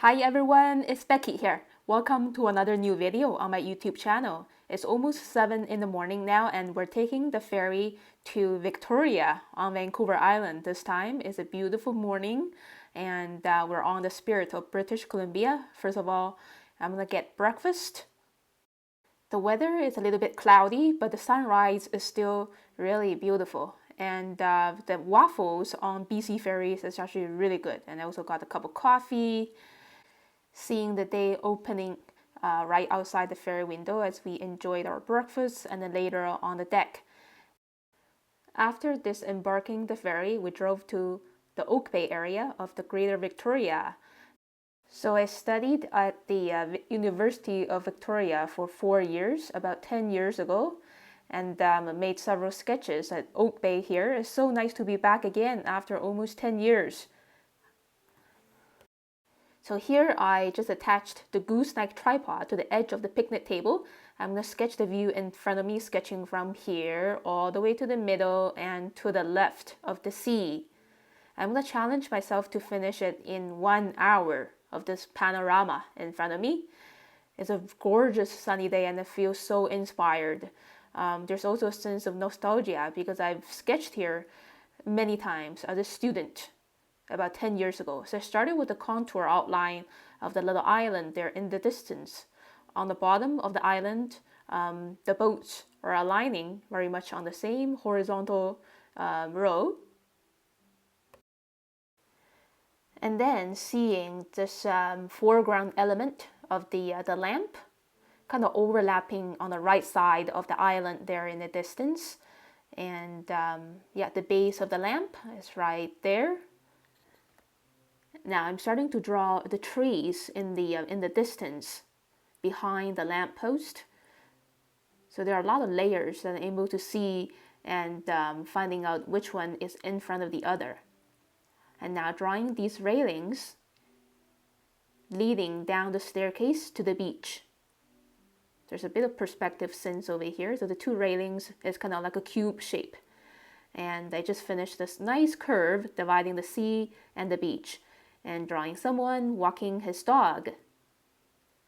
Hi everyone, it's Becky here. Welcome to another new video on my YouTube channel. It's almost 7 in the morning now and we're taking the ferry to Victoria on Vancouver Island. This time it's a beautiful morning and we're on the spirit of British Columbia. First of all, I'm gonna get breakfast. The weather is a little bit cloudy, but the sunrise is still really beautiful. And the waffles on BC ferries is actually really good. And I also got a cup of coffee, seeing the day opening right outside the ferry window as we enjoyed our breakfast and then later on the deck. After disembarking the ferry, we drove to the Oak Bay area of the Greater Victoria. So I studied at the University of Victoria for 4 years, about 10 years ago, and made several sketches at Oak Bay here. It's so nice to be back again after almost 10 years. So here I just attached the gooseneck tripod to the edge of the picnic table. I'm going to sketch the view in front of me, sketching from here all the way to the middle and to the left of the sea. I'm going to challenge myself to finish it in 1 hour of this panorama in front of me. It's a gorgeous sunny day and I feel so inspired. There's also a sense of nostalgia because I've sketched here many times as a student about 10 years ago. So I started with the contour outline of the little island there in the distance. On the bottom of the island, the boats are aligning very much on the same horizontal row. And then seeing this foreground element of the lamp kind of overlapping on the right side of the island there in the distance. And yeah, the base of the lamp is right there. Now I'm starting to draw the trees in the distance behind the lamppost. So there are a lot of layers that I'm able to see and finding out which one is in front of the other. And now drawing these railings leading down the staircase to the beach. There's a bit of perspective sense over here. So the two railings is kind of like a cube shape. And I just finished this nice curve dividing the sea and the beach. And drawing someone walking his dog.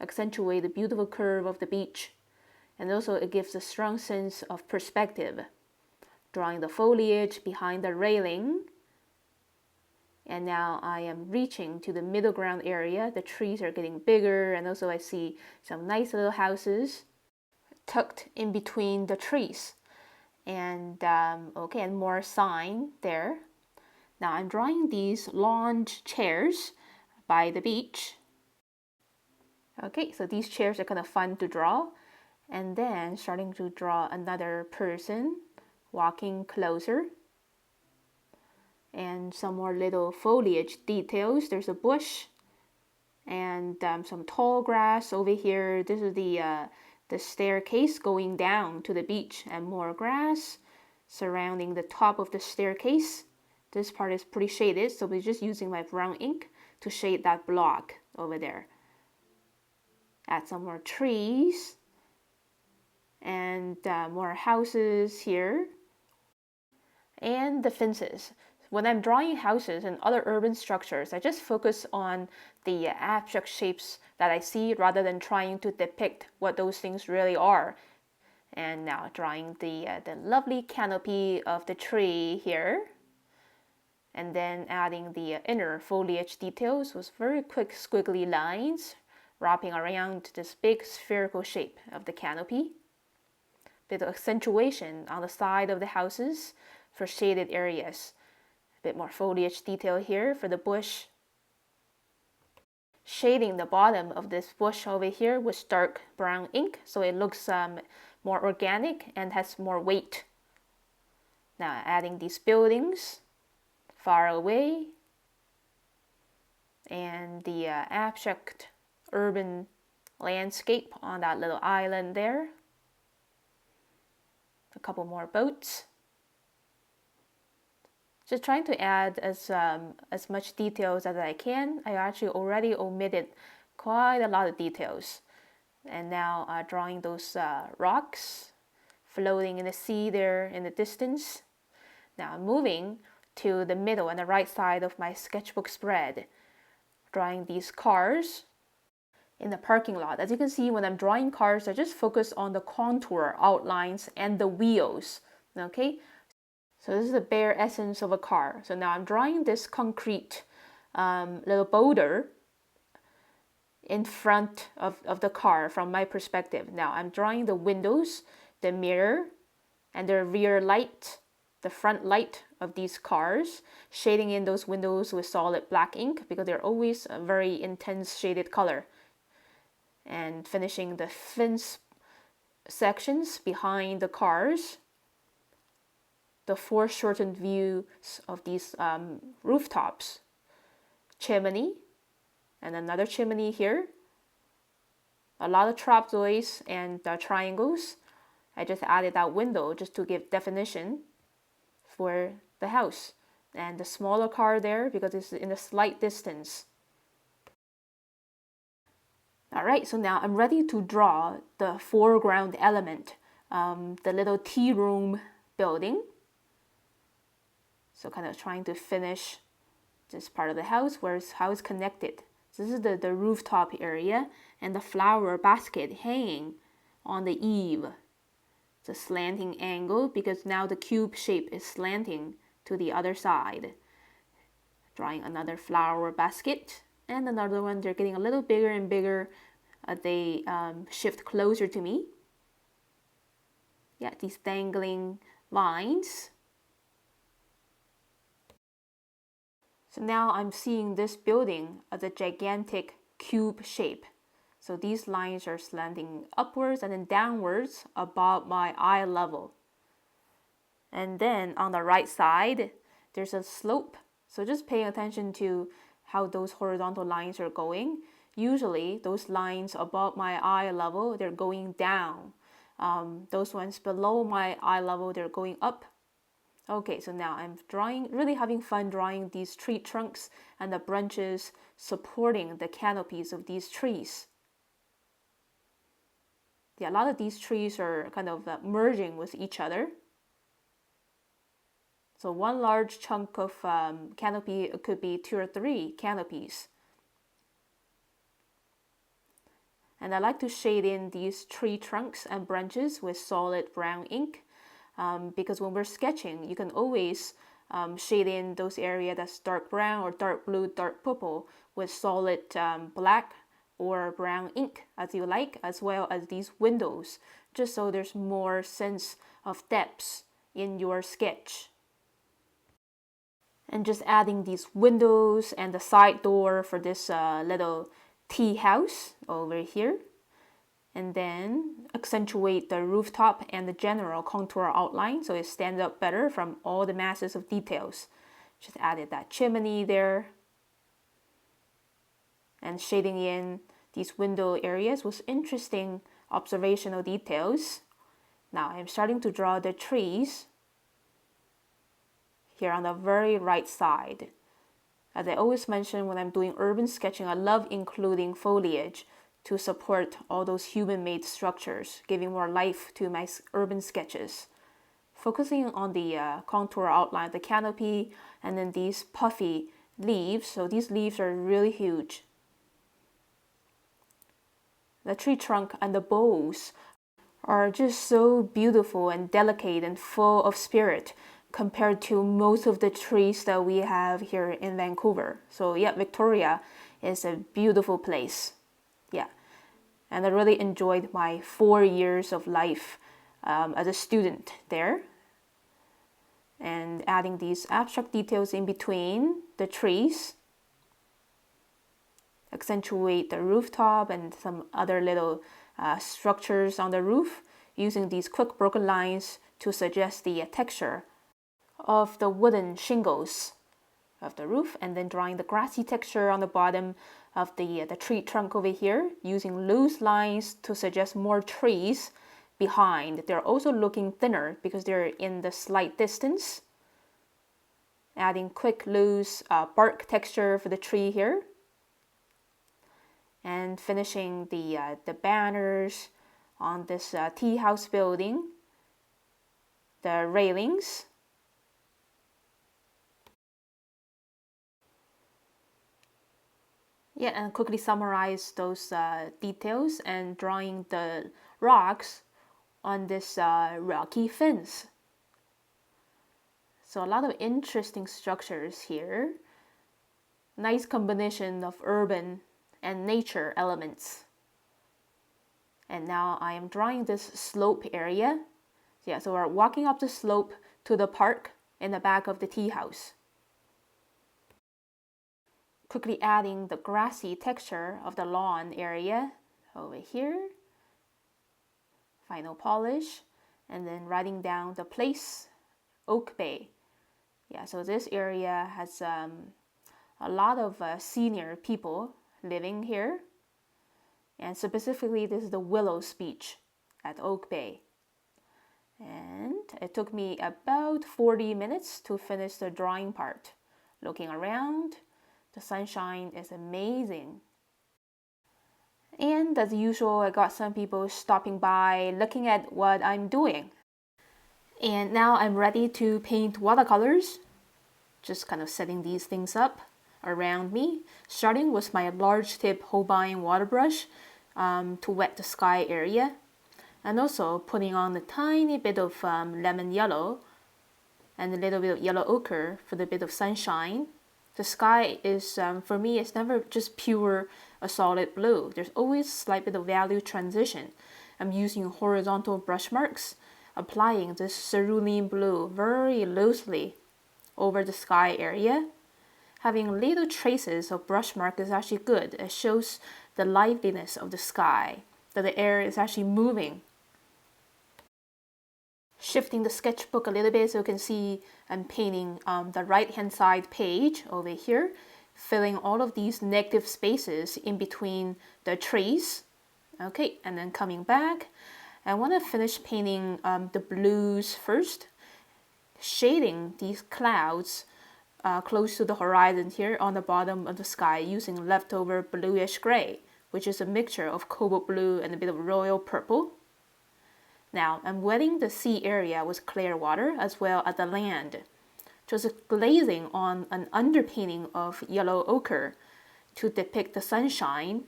Accentuate the beautiful curve of the beach. And also it gives a strong sense of perspective. Drawing the foliage behind the railing. And now I am reaching to the middle ground area. The trees are getting bigger and also I see some nice little houses tucked in between the trees. And okay, and more sign there. Now I'm drawing these lounge chairs by the beach. Okay, so these chairs are kind of fun to draw. And then starting to draw another person walking closer. And some more little foliage details. There's a bush and some tall grass over here. This is the staircase going down to the beach and more grass surrounding the top of the staircase. This part is pretty shaded, so we're just using my brown ink to shade that block over there. Add some more trees and more houses here. And the fences. When I'm drawing houses and other urban structures, I just focus on the abstract shapes that I see rather than trying to depict what those things really are. And now drawing the lovely canopy of the tree here. And then adding the inner foliage details with very quick squiggly lines wrapping around this big spherical shape of the canopy. Bit of accentuation on the side of the houses for shaded areas. A bit more foliage detail here for the bush. Shading the bottom of this bush over here with dark brown ink so it looks more organic and has more weight. Now adding these buildings far away and the abstract urban landscape on that little island there. A couple more boats. Just trying to add as much details as I can. I actually already omitted quite a lot of details. And now drawing those rocks floating in the sea there in the distance. Now moving to the middle and the right side of my sketchbook spread. drawing these cars in the parking lot. As you can see, when I'm drawing cars, I just focus on the contour outlines and the wheels. Okay, so this is the bare essence of a car. So now I'm drawing this concrete little boulder in front of the car from my perspective. Now I'm drawing the windows, the mirror, and the rear light, the front light of these cars, shading in those windows with solid black ink because they're always a very intense shaded color. And finishing the fence sections behind the cars, the foreshortened views of these rooftops, chimney, and another chimney here, a lot of trapezoids and triangles. I just added that window just to give definition for the house, and the smaller car there because it's in a slight distance. Alright, so now I'm ready to draw the foreground element, the little tea room building. So kind of trying to finish this part of the house where it's how it's connected. So this is the rooftop area and the flower basket hanging on the eave. It's a slanting angle because now the cube shape is slanting to the other side. Drawing another flower basket and another one. They're getting a little bigger and bigger as they shift closer to me. Yeah, these dangling lines. So now I'm seeing this building as a gigantic cube shape. So these lines are slanting upwards and then downwards above my eye level. And then on the right side, there's a slope. So just paying attention to how those horizontal lines are going. Usually those lines above my eye level, they're going down. Those ones below my eye level, they're going up. Okay, so now I'm drawing, really having fun drawing these tree trunks and the branches supporting the canopies of these trees. Yeah, a lot of these trees are kind of merging with each other. So one large chunk of canopy could be 2 or 3 canopies. And I like to shade in these tree trunks and branches with solid brown ink. Because when we're sketching, you can always shade in those areas that's dark brown or dark blue, dark purple with solid black or brown ink as you like, as well as these windows, just so there's more sense of depth in your sketch. And just adding these windows and the side door for this little tea house over here. And then accentuate the rooftop and the general contour outline so it stands up better from all the masses of details. Just added that chimney there. And shading in these window areas with interesting observational details. Now I'm starting to draw the trees here on the very right side. As I always mention when I'm doing urban sketching, I love including foliage to support all those human-made structures, giving more life to my urban sketches. Focusing on the contour outline of the canopy and then these puffy leaves. So these leaves are really huge. The tree trunk and the boughs are just so beautiful and delicate and full of spirit compared to most of the trees that we have here in Vancouver. So yeah, Victoria is a beautiful place. Yeah, and I really enjoyed my 4 years of life as a student there. And adding these abstract details in between the trees. Accentuate the rooftop and some other little structures on the roof using these quick broken lines to suggest the texture of the wooden shingles of the roof, and then drawing the grassy texture on the bottom of the tree trunk over here using loose lines to suggest more trees behind. They're also looking thinner because they're in the slight distance. Adding quick loose bark texture for the tree here. And finishing the banners on this tea house building, the railings. Yeah, and quickly summarize those details and drawing the rocks on this rocky fence. So a lot of interesting structures here. Nice combination of urban and nature elements. And now I am drawing this slope area. Yeah, so we're walking up the slope to the park in the back of the tea house. Quickly adding the grassy texture of the lawn area over here. Final polish, and then writing down the place, Oak Bay. Yeah, so this area has a lot of senior people living here. And specifically, this is the Willows Beach at Oak Bay. And it took me about 40 minutes to finish the drawing part. Looking around, the sunshine is amazing. And as usual, I got some people stopping by looking at what I'm doing. And now I'm ready to paint watercolors. Just kind of setting these things up around me. Starting with my large tip Holbein Water Brush to wet the sky area. And also putting on a tiny bit of lemon yellow and a little bit of yellow ochre for the bit of sunshine. The sky is, for me, it's never just pure a solid blue. There's always a slight bit of value transition. I'm using horizontal brush marks, applying this cerulean blue very loosely over the sky area. Having little traces of brush mark is actually good. It shows the liveliness of the sky, that the air is actually moving. Shifting the sketchbook a little bit so you can see I'm painting the right hand side page over here, filling all of these negative spaces in between the trees. Okay, and then coming back, I want to finish painting the blues first, shading these clouds close to the horizon here on the bottom of the sky using leftover bluish gray, which is a mixture of cobalt blue and a bit of royal purple. Now, I'm wetting the sea area with clear water as well as the land. Just glazing on an underpainting of yellow ochre to depict the sunshine,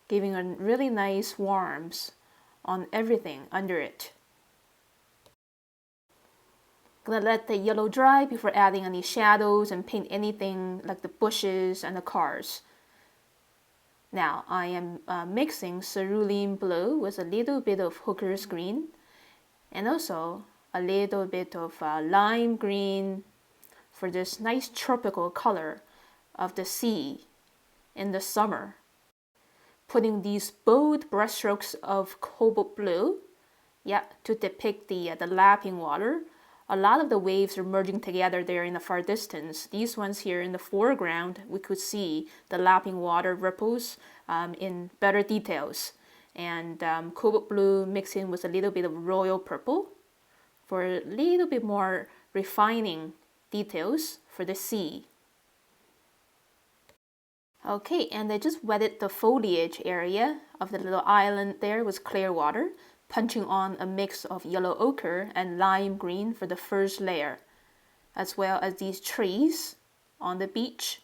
giving a really nice warmth on everything under it. Gonna let the yellow dry before adding any shadows and paint anything like the bushes and the cars. Now I am mixing cerulean blue with a little bit of hooker's green and also a little bit of lime green for this nice tropical color of the sea in the summer. Putting these bold brushstrokes of cobalt blue, to depict the lapping water. A lot of the waves are merging together there in the far distance. These ones here in the foreground, we could see the lapping water ripples in better details. And cobalt blue mixed in with a little bit of royal purple for a little bit more refining details for the sea. Okay, and I just wetted the foliage area of the little island there with clear water, punching on a mix of yellow ochre and lime green for the first layer, as well as these trees on the beach.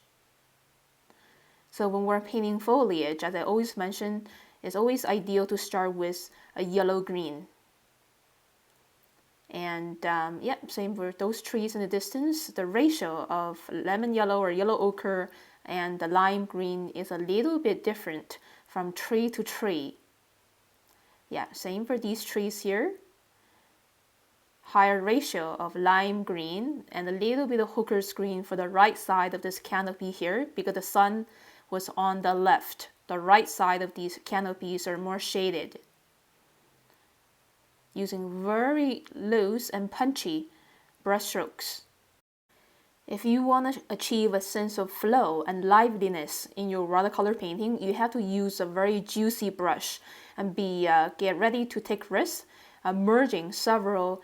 So when we're painting foliage, as I always mention, it's always ideal to start with a yellow-green. And same for those trees in the distance. The ratio of lemon yellow or yellow ochre and the lime green is a little bit different from tree to tree. Yeah, same for these trees here. Higher ratio of lime green and a little bit of hooker's green for the right side of this canopy here because the sun was on the left. The right side of these canopies are more shaded. Using very loose and punchy brushstrokes. If you want to achieve a sense of flow and liveliness in your watercolor painting, you have to use a very juicy brush and get ready to take risks, merging several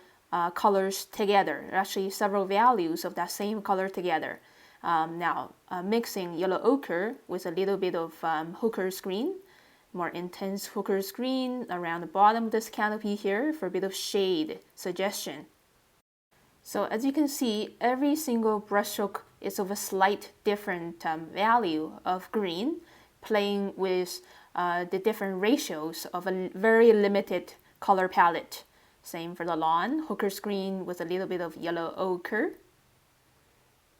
colors together, actually several values of that same color together. Mixing yellow ochre with a little bit of hooker's green, more intense hooker's green around the bottom of this canopy here for a bit of shade suggestion. So as you can see, every single brushstroke is of a slight different value of green, playing with the different ratios of a very limited color palette. Same for the lawn, hooker's green with a little bit of yellow ochre.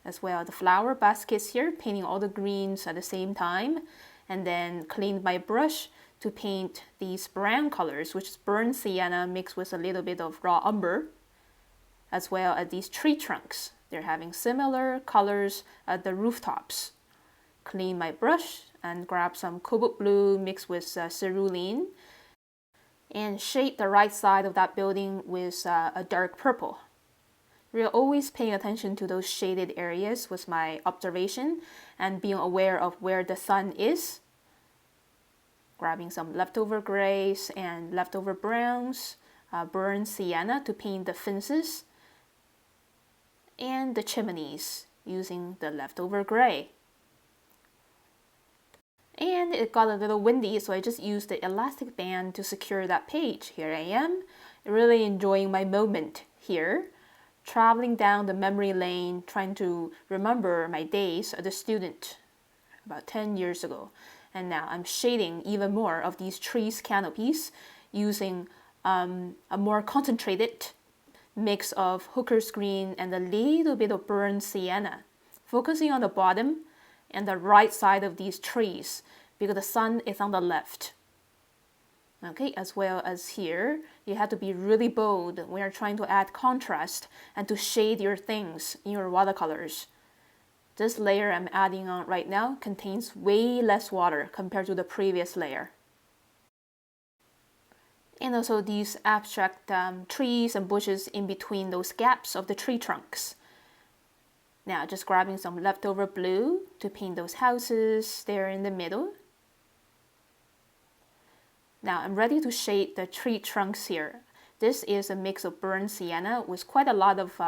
As well, the flower baskets here, painting all the greens at the same time, and then cleaned my brush to paint these brown colors, which is burnt sienna mixed with a little bit of raw umber, as well as these tree trunks. They're having similar colors at the rooftops. Clean my brush and grab some cobalt blue mixed with cerulean and shade the right side of that building with a dark purple. We're always paying attention to those shaded areas with my observation and being aware of where the sun is. Grabbing some leftover grays and leftover browns, burnt sienna to paint the fences and the chimneys using the leftover gray. And it got a little windy, so I just used the elastic band to secure that page. Here I am, really enjoying my moment here, traveling down the memory lane, trying to remember my days as a student about 10 years ago. And now I'm shading even more of these trees' canopies using a more concentrated mix of hooker's green and a little bit of burnt sienna, focusing on the bottom and the right side of these trees because the sun is on the left. Okay, as well as here, you have to be really bold when you're trying to add contrast and to shade your things in your watercolors. This layer I'm adding on right now contains way less water compared to the previous layer. And also these abstract trees and bushes in between those gaps of the tree trunks. Now just grabbing some leftover blue to paint those houses there in the middle. Now I'm ready to shade the tree trunks here. This is a mix of burnt sienna with quite a lot of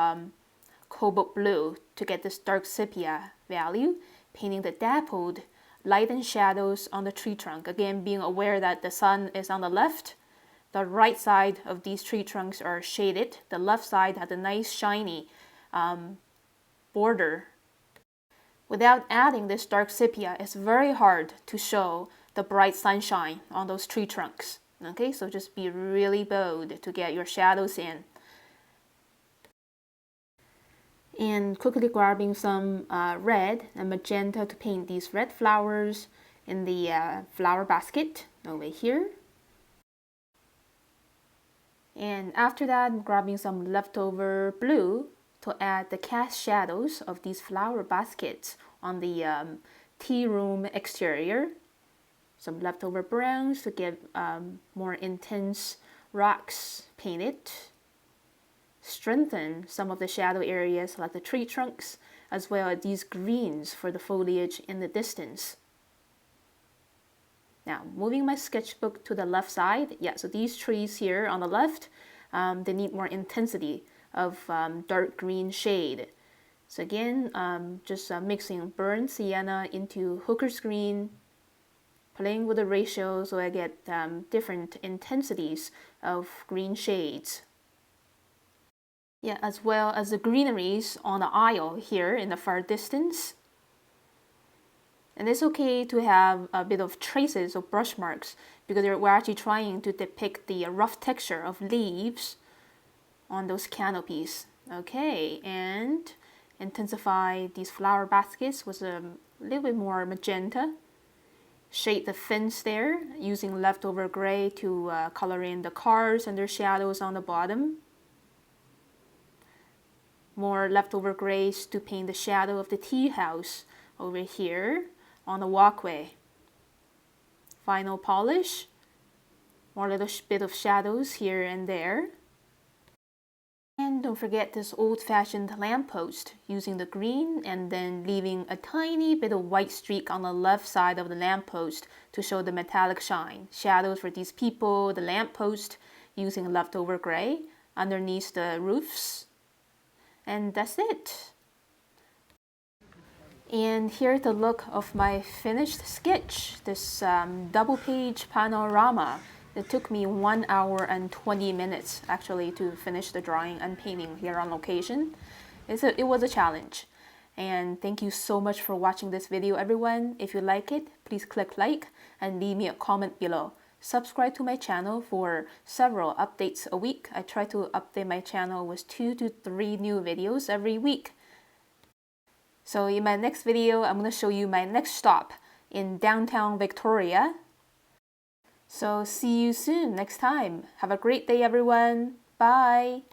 cobalt blue to get this dark sepia value, painting the dappled light and shadows on the tree trunk. Again, being aware that the sun is on the left. The right side of these tree trunks are shaded. The left side has a nice shiny border. Without adding this dark sepia, it's very hard to show the bright sunshine on those tree trunks. Okay, so just be really bold to get your shadows in. And quickly grabbing some red and magenta to paint these red flowers in the flower basket over here. And after that, grabbing some leftover blue to add the cast shadows of these flower baskets on the tea room exterior. Some leftover browns to get more intense rocks painted. Strengthen some of the shadow areas like the tree trunks, as well as these greens for the foliage in the distance. Now, moving my sketchbook to the left side. Yeah, so these trees here on the left, they need more intensity of dark green shade. So again, just mixing burnt sienna into hooker's green, playing with the ratio so I get different intensities of green shades. Yeah, as well as the greeneries on the aisle here in the far distance. And it's okay to have a bit of traces of brush marks because we're actually trying to depict the rough texture of leaves on those canopies. Okay, and intensify these flower baskets with a little bit more magenta. Shade the fence there using leftover gray to color in the cars and their shadows on the bottom. More leftover grays to paint the shadow of the tea house over here on the walkway. Final polish. More little bit of shadows here and there. And don't forget this old-fashioned lamppost using the green and then leaving a tiny bit of white streak on the left side of the lamppost to show the metallic shine. Shadows for these people, the lamppost using leftover gray underneath the roofs. And that's it. And here's the look of my finished sketch, this double-page panorama. It took me 1 hour and 20 minutes actually to finish the drawing and painting here on location. It was a challenge. And thank you so much for watching this video, everyone. If you like it, please click like and leave me a comment below. Subscribe to my channel for several updates a week. I try to update my channel with 2 to 3 new videos every week. So in my next video, I'm going to show you my next stop in downtown Victoria. So see you soon next time. Have a great day, everyone. Bye.